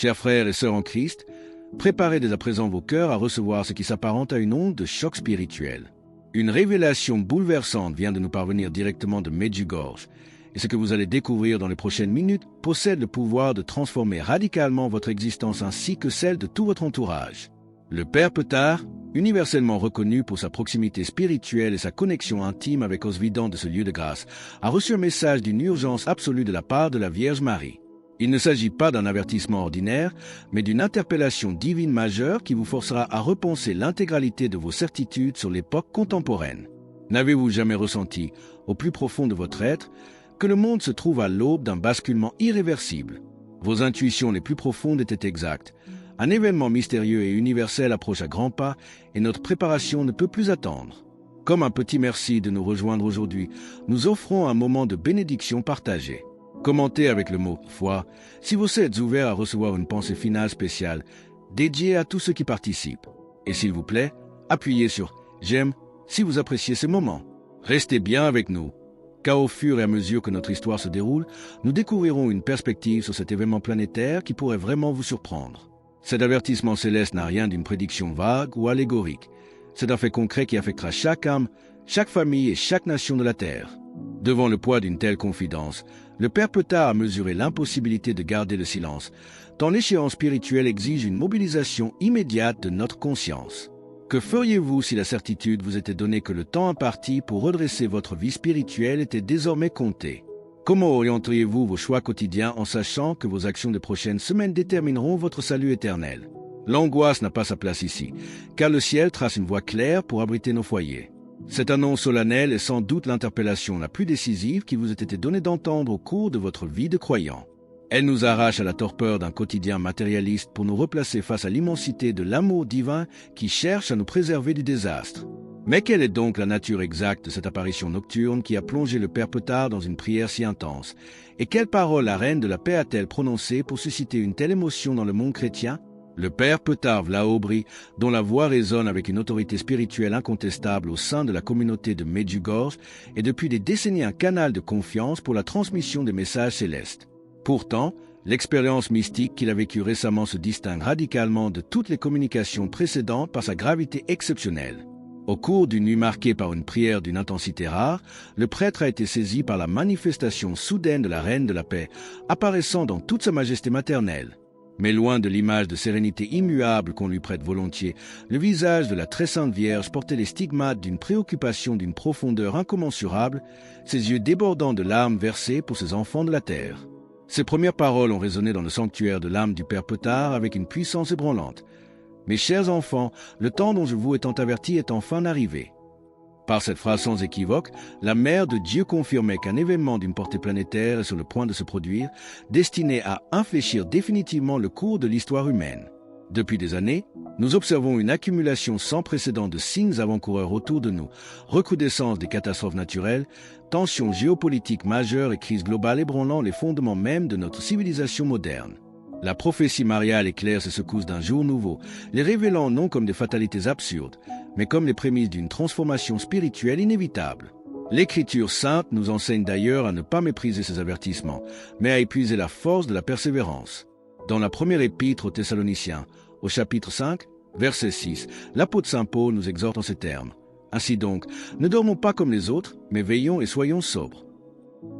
Chers frères et sœurs en Christ, préparez dès à présent vos cœurs à recevoir ce qui s'apparente à une onde de choc spirituel. Une révélation bouleversante vient de nous parvenir directement de Medjugorje, et ce que vous allez découvrir dans les prochaines minutes possède le pouvoir de transformer radicalement votre existence ainsi que celle de tout votre entourage. Le Père Petard, universellement reconnu pour sa proximité spirituelle et sa connexion intime avec Osvidant de ce lieu de grâce, a reçu un message d'une urgence absolue de la part de la Vierge Marie. Il ne s'agit pas d'un avertissement ordinaire, mais d'une interpellation divine majeure qui vous forcera à repenser l'intégralité de vos certitudes sur l'époque contemporaine. N'avez-vous jamais ressenti, au plus profond de votre être, que le monde se trouve à l'aube d'un basculement irréversible? Vos intuitions les plus profondes étaient exactes. Un événement mystérieux et universel approche à grands pas et notre préparation ne peut plus attendre. Comme un petit merci de nous rejoindre aujourd'hui, nous offrons un moment de bénédiction partagée. Commentez avec le mot « foi » si vous êtes ouvert à recevoir une pensée finale spéciale dédiée à tous ceux qui participent. Et s'il vous plaît, appuyez sur « j'aime » si vous appréciez ces moments. Restez bien avec nous, car au fur et à mesure que notre histoire se déroule, nous découvrirons une perspective sur cet événement planétaire qui pourrait vraiment vous surprendre. Cet avertissement céleste n'a rien d'une prédiction vague ou allégorique. C'est un fait concret qui affectera chaque âme, chaque famille et chaque nation de la Terre. Devant le poids d'une telle confidence, le Père Petard a mesuré l'impossibilité de garder le silence, tant l'échéance spirituelle exige une mobilisation immédiate de notre conscience. Que feriez-vous si la certitude vous était donnée que le temps imparti pour redresser votre vie spirituelle était désormais compté? Comment orienteriez-vous vos choix quotidiens en sachant que vos actions des prochaines semaines détermineront votre salut éternel? L'angoisse n'a pas sa place ici, car le ciel trace une voie claire pour abriter nos foyers. Cette annonce solennelle est sans doute l'interpellation la plus décisive qui vous ait été donnée d'entendre au cours de votre vie de croyant. Elle nous arrache à la torpeur d'un quotidien matérialiste pour nous replacer face à l'immensité de l'amour divin qui cherche à nous préserver du désastre. Mais quelle est donc la nature exacte de cette apparition nocturne qui a plongé le Père Petard dans une prière si intense? Et quelles paroles la Reine de la Paix a-t-elle prononcées pour susciter une telle émotion dans le monde chrétien? Le Père Petard Vlahobry, dont la voix résonne avec une autorité spirituelle incontestable au sein de la communauté de Medjugorje, est depuis des décennies un canal de confiance pour la transmission des messages célestes. Pourtant, l'expérience mystique qu'il a vécue récemment se distingue radicalement de toutes les communications précédentes par sa gravité exceptionnelle. Au cours d'une nuit marquée par une prière d'une intensité rare, le prêtre a été saisi par la manifestation soudaine de la Reine de la Paix, apparaissant dans toute sa majesté maternelle. Mais loin de l'image de sérénité immuable qu'on lui prête volontiers, le visage de la très sainte Vierge portait les stigmates d'une préoccupation d'une profondeur incommensurable, ses yeux débordant de larmes versées pour ses enfants de la terre. Ses premières paroles ont résonné dans le sanctuaire de l'âme du Père Petard avec une puissance ébranlante. « Mes chers enfants, le temps dont je vous ai tant averti est enfin arrivé. » Par cette phrase sans équivoque, la Mère de Dieu confirmait qu'un événement d'une portée planétaire est sur le point de se produire, destiné à infléchir définitivement le cours de l'histoire humaine. Depuis des années, nous observons une accumulation sans précédent de signes avant-coureurs autour de nous, recrudescence des catastrophes naturelles, tensions géopolitiques majeures et crises globales ébranlant les fondements même de notre civilisation moderne. La prophétie mariale éclaire ces secousses d'un jour nouveau, les révélant non comme des fatalités absurdes, mais comme les prémices d'une transformation spirituelle inévitable. L'Écriture sainte nous enseigne d'ailleurs à ne pas mépriser ces avertissements, mais à épuiser la force de la persévérance. Dans la première épître aux Thessaloniciens, au chapitre 5, verset 6, l'apôtre Saint Paul nous exhorte en ces termes. Ainsi donc, ne dormons pas comme les autres, mais veillons et soyons sobres.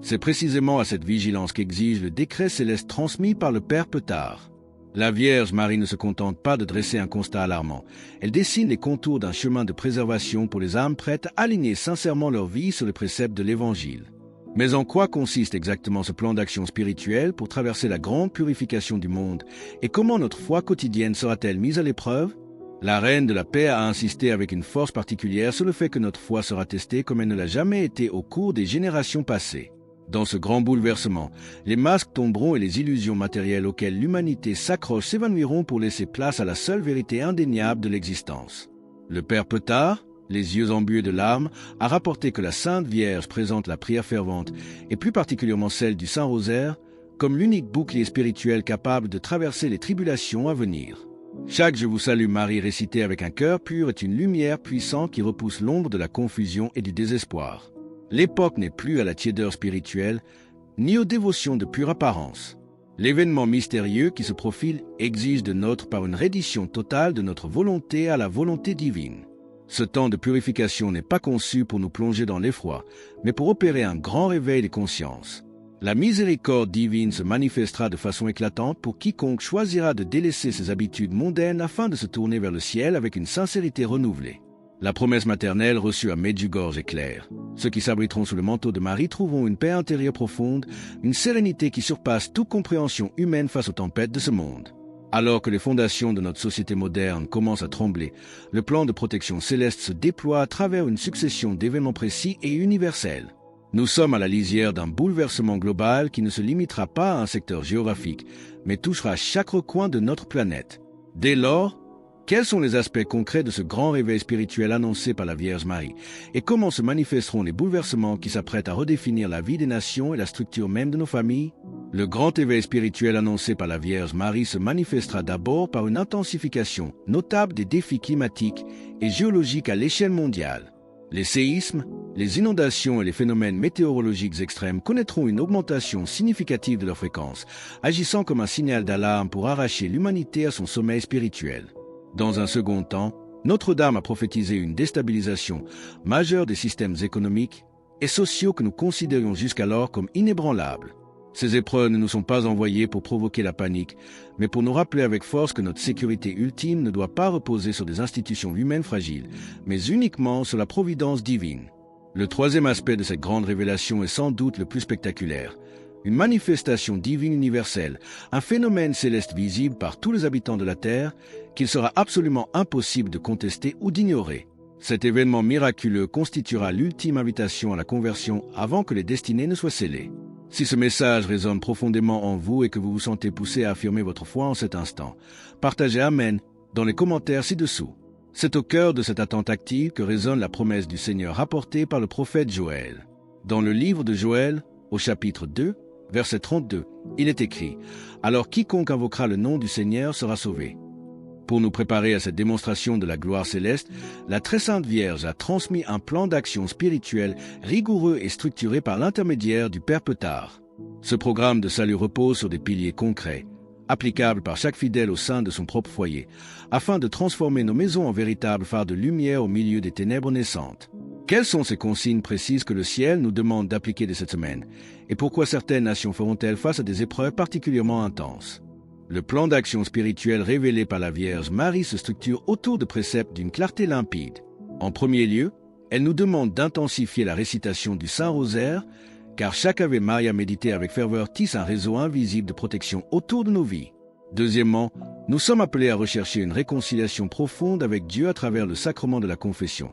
C'est précisément à cette vigilance qu'exige le décret céleste transmis par le Père Petard. La Vierge Marie ne se contente pas de dresser un constat alarmant. Elle dessine les contours d'un chemin de préservation pour les âmes prêtes à aligner sincèrement leur vie sur les préceptes de l'Évangile. Mais en quoi consiste exactement ce plan d'action spirituelle pour traverser la grande purification du monde et comment notre foi quotidienne sera-t-elle mise à l'épreuve? La Reine de la Paix a insisté avec une force particulière sur le fait que notre foi sera testée comme elle ne l'a jamais été au cours des générations passées. Dans ce grand bouleversement, les masques tomberont et les illusions matérielles auxquelles l'humanité s'accroche s'évanouiront pour laisser place à la seule vérité indéniable de l'existence. Le Père Petard, les yeux embués de larmes, a rapporté que la Sainte Vierge présente la prière fervente, et plus particulièrement celle du Saint-Rosaire, comme l'unique bouclier spirituel capable de traverser les tribulations à venir. Chaque « Je vous salue Marie » récité avec un cœur pur est une lumière puissante qui repousse l'ombre de la confusion et du désespoir. L'époque n'est plus à la tiédeur spirituelle, ni aux dévotions de pure apparence. L'événement mystérieux qui se profile exige de notre part une reddition totale de notre volonté à la volonté divine. Ce temps de purification n'est pas conçu pour nous plonger dans l'effroi, mais pour opérer un grand réveil des consciences. La miséricorde divine se manifestera de façon éclatante pour quiconque choisira de délaisser ses habitudes mondaines afin de se tourner vers le ciel avec une sincérité renouvelée. La promesse maternelle reçue à Medjugorje est claire. Ceux qui s'abriteront sous le manteau de Marie trouveront une paix intérieure profonde, une sérénité qui surpasse toute compréhension humaine face aux tempêtes de ce monde. Alors que les fondations de notre société moderne commencent à trembler, le plan de protection céleste se déploie à travers une succession d'événements précis et universels. Nous sommes à la lisière d'un bouleversement global qui ne se limitera pas à un secteur géographique, mais touchera chaque recoin de notre planète. Dès lors, quels sont les aspects concrets de ce grand réveil spirituel annoncé par la Vierge Marie et comment se manifesteront les bouleversements qui s'apprêtent à redéfinir la vie des nations et la structure même de nos familles? Le grand éveil spirituel annoncé par la Vierge Marie se manifestera d'abord par une intensification notable des défis climatiques et géologiques à l'échelle mondiale. Les séismes, les inondations et les phénomènes météorologiques extrêmes connaîtront une augmentation significative de leur fréquence, agissant comme un signal d'alarme pour arracher l'humanité à son sommeil spirituel. Dans un second temps, Notre-Dame a prophétisé une déstabilisation majeure des systèmes économiques et sociaux que nous considérions jusqu'alors comme inébranlables. Ces épreuves ne nous sont pas envoyées pour provoquer la panique, mais pour nous rappeler avec force que notre sécurité ultime ne doit pas reposer sur des institutions humaines fragiles, mais uniquement sur la providence divine. Le troisième aspect de cette grande révélation est sans doute le plus spectaculaire. Une manifestation divine universelle, un phénomène céleste visible par tous les habitants de la Terre, qu'il sera absolument impossible de contester ou d'ignorer. Cet événement miraculeux constituera l'ultime invitation à la conversion avant que les destinées ne soient scellées. Si ce message résonne profondément en vous et que vous vous sentez poussé à affirmer votre foi en cet instant, partagez Amen dans les commentaires ci-dessous. C'est au cœur de cette attente active que résonne la promesse du Seigneur rapportée par le prophète Joël. Dans le livre de Joël, au chapitre 2, verset 32, il est écrit « Alors quiconque invoquera le nom du Seigneur sera sauvé ». Pour nous préparer à cette démonstration de la gloire céleste, la très sainte Vierge a transmis un plan d'action spirituel rigoureux et structuré par l'intermédiaire du Père Petard. Ce programme de salut repose sur des piliers concrets, applicables par chaque fidèle au sein de son propre foyer, afin de transformer nos maisons en véritables phares de lumière au milieu des ténèbres naissantes. Quelles sont ces consignes précises que le ciel nous demande d'appliquer de cette semaine, et pourquoi certaines nations feront-elles face à des épreuves particulièrement intenses? Le plan d'action spirituel révélé par la Vierge Marie se structure autour de préceptes d'une clarté limpide. En premier lieu, elle nous demande d'intensifier la récitation du Saint-Rosaire, car chaque Ave Maria médité avec ferveur tisse un réseau invisible de protection autour de nos vies. Deuxièmement, nous sommes appelés à rechercher une réconciliation profonde avec Dieu à travers le sacrement de la confession,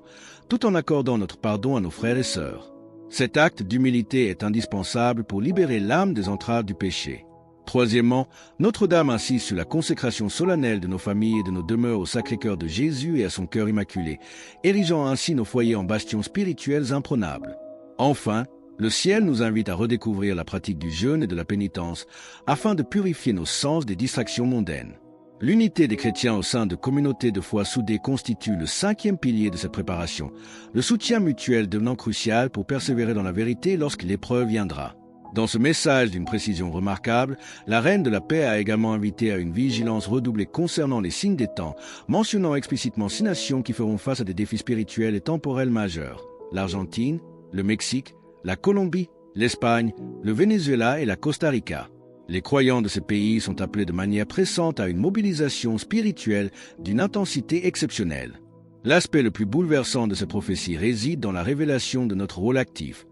tout en accordant notre pardon à nos frères et sœurs. Cet acte d'humilité est indispensable pour libérer l'âme des entraves du péché. Troisièmement, Notre-Dame insiste sur la consécration solennelle de nos familles et de nos demeures au Sacré-Cœur de Jésus et à son cœur immaculé, érigeant ainsi nos foyers en bastions spirituels imprenables. Enfin, le ciel nous invite à redécouvrir la pratique du jeûne et de la pénitence, afin de purifier nos sens des distractions mondaines. L'unité des chrétiens au sein de communautés de foi soudées constitue le cinquième pilier de cette préparation, le soutien mutuel devenant crucial pour persévérer dans la vérité lorsque l'épreuve viendra. Dans ce message d'une précision remarquable, la Reine de la Paix a également invité à une vigilance redoublée concernant les signes des temps, mentionnant explicitement 6 nations qui feront face à des défis spirituels et temporels majeurs: l'Argentine, le Mexique, la Colombie, l'Espagne, le Venezuela et la Costa Rica. Les croyants de ces pays sont appelés de manière pressante à une mobilisation spirituelle d'une intensité exceptionnelle. L'aspect le plus bouleversant de ces prophéties réside dans la révélation de notre rôle actif.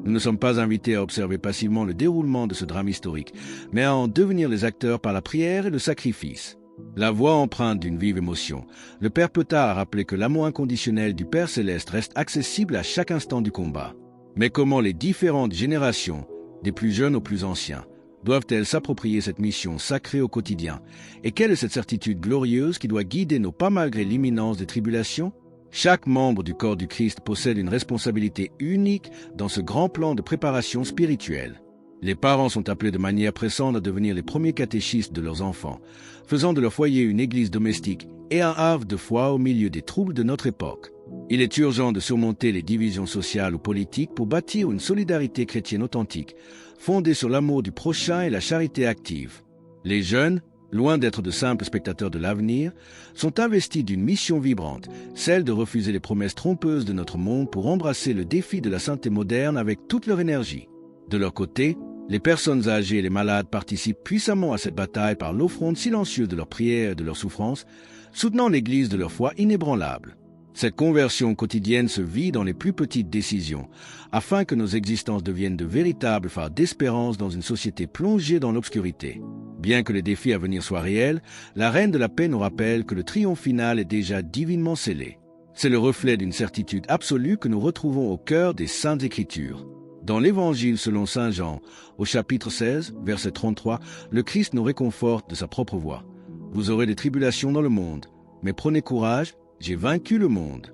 Nous ne sommes pas invités à observer passivement le déroulement de ce drame historique, mais à en devenir les acteurs par la prière et le sacrifice. La voix empreinte d'une vive émotion, le Père Petard a rappelé que l'amour inconditionnel du Père Céleste reste accessible à chaque instant du combat. Mais comment les différentes générations, des plus jeunes aux plus anciens, doivent-elles s'approprier cette mission sacrée au quotidien? Et quelle est cette certitude glorieuse qui doit guider nos pas malgré l'imminence des tribulations? Chaque membre du corps du Christ possède une responsabilité unique dans ce grand plan de préparation spirituelle. Les parents sont appelés de manière pressante à devenir les premiers catéchistes de leurs enfants, faisant de leur foyer une église domestique et un havre de foi au milieu des troubles de notre époque. Il est urgent de surmonter les divisions sociales ou politiques pour bâtir une solidarité chrétienne authentique, fondée sur l'amour du prochain et la charité active. Les jeunes, loin d'être de simples spectateurs de l'avenir, sont investis d'une mission vibrante, celle de refuser les promesses trompeuses de notre monde pour embrasser le défi de la santé moderne avec toute leur énergie. De leur côté, les personnes âgées et les malades participent puissamment à cette bataille par l'offrande silencieuse de leurs prières et de leurs souffrances, soutenant l'Église de leur foi inébranlable. Cette conversion quotidienne se vit dans les plus petites décisions, afin que nos existences deviennent de véritables phares d'espérance dans une société plongée dans l'obscurité. Bien que les défis à venir soient réels, la Reine de la Paix nous rappelle que le triomphe final est déjà divinement scellé. C'est le reflet d'une certitude absolue que nous retrouvons au cœur des Saintes Écritures. Dans l'Évangile selon saint Jean, au chapitre 16, verset 33, le Christ nous réconforte de sa propre voix. « Vous aurez des tribulations dans le monde, mais prenez courage, j'ai vaincu le monde. »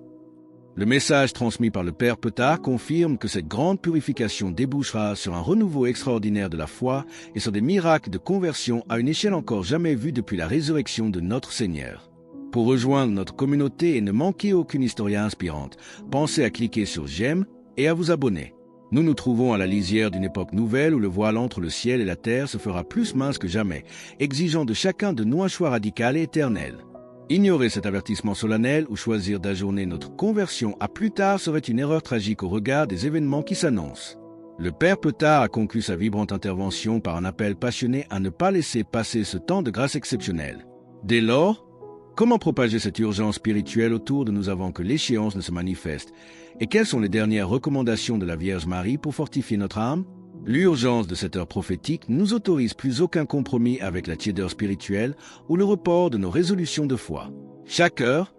Le message transmis par le Père Petard confirme que cette grande purification débouchera sur un renouveau extraordinaire de la foi et sur des miracles de conversion à une échelle encore jamais vue depuis la résurrection de notre Seigneur. Pour rejoindre notre communauté et ne manquer aucune historia inspirante, pensez à cliquer sur « J'aime » et à vous abonner. Nous nous trouvons à la lisière d'une époque nouvelle où le voile entre le ciel et la terre se fera plus mince que jamais, exigeant de chacun de nous un choix radical et éternel. Ignorer cet avertissement solennel ou choisir d'ajourner notre conversion à plus tard serait une erreur tragique au regard des événements qui s'annoncent. Le Père Petard a conclu sa vibrante intervention par un appel passionné à ne pas laisser passer ce temps de grâce exceptionnelle. Dès lors, comment propager cette urgence spirituelle autour de nous avant que l'échéance ne se manifeste? Et quelles sont les dernières recommandations de la Vierge Marie pour fortifier notre âme? L'urgence de cette heure prophétique nous autorise plus aucun compromis avec la tiédeur spirituelle ou le report de nos résolutions de foi. Chaque heure,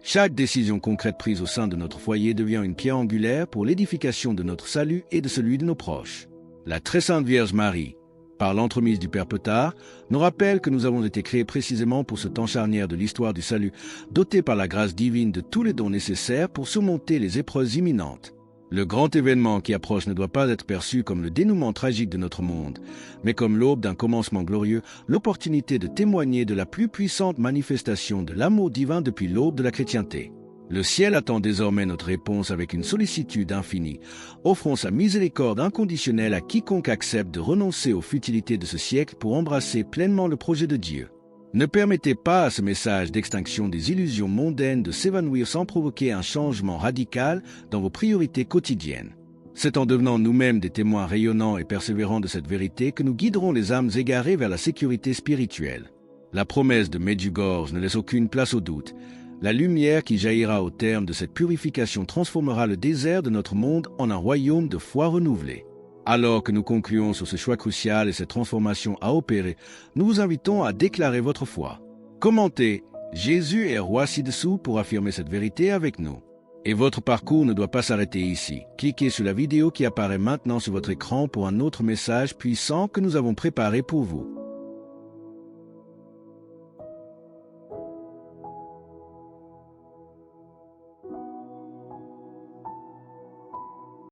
chaque décision concrète prise au sein de notre foyer devient une pierre angulaire pour l'édification de notre salut et de celui de nos proches. La très sainte Vierge Marie, par l'entremise du Père Petard, nous rappelle que nous avons été créés précisément pour ce temps charnière de l'histoire du salut, dotés par la grâce divine de tous les dons nécessaires pour surmonter les épreuves imminentes. Le grand événement qui approche ne doit pas être perçu comme le dénouement tragique de notre monde, mais comme l'aube d'un commencement glorieux, l'opportunité de témoigner de la plus puissante manifestation de l'amour divin depuis l'aube de la chrétienté. Le ciel attend désormais notre réponse avec une sollicitude infinie, offrant sa miséricorde inconditionnelle à quiconque accepte de renoncer aux futilités de ce siècle pour embrasser pleinement le projet de Dieu. Ne permettez pas à ce message d'extinction des illusions mondaines de s'évanouir sans provoquer un changement radical dans vos priorités quotidiennes. C'est en devenant nous-mêmes des témoins rayonnants et persévérants de cette vérité que nous guiderons les âmes égarées vers la sécurité spirituelle. La promesse de Medjugorje ne laisse aucune place au doute. La lumière qui jaillira au terme de cette purification transformera le désert de notre monde en un royaume de foi renouvelé. Alors que nous concluons sur ce choix crucial et cette transformation à opérer, nous vous invitons à déclarer votre foi. Commentez « Jésus est roi ci-dessous » pour affirmer cette vérité avec nous. Et votre parcours ne doit pas s'arrêter ici. Cliquez sur la vidéo qui apparaît maintenant sur votre écran pour un autre message puissant que nous avons préparé pour vous.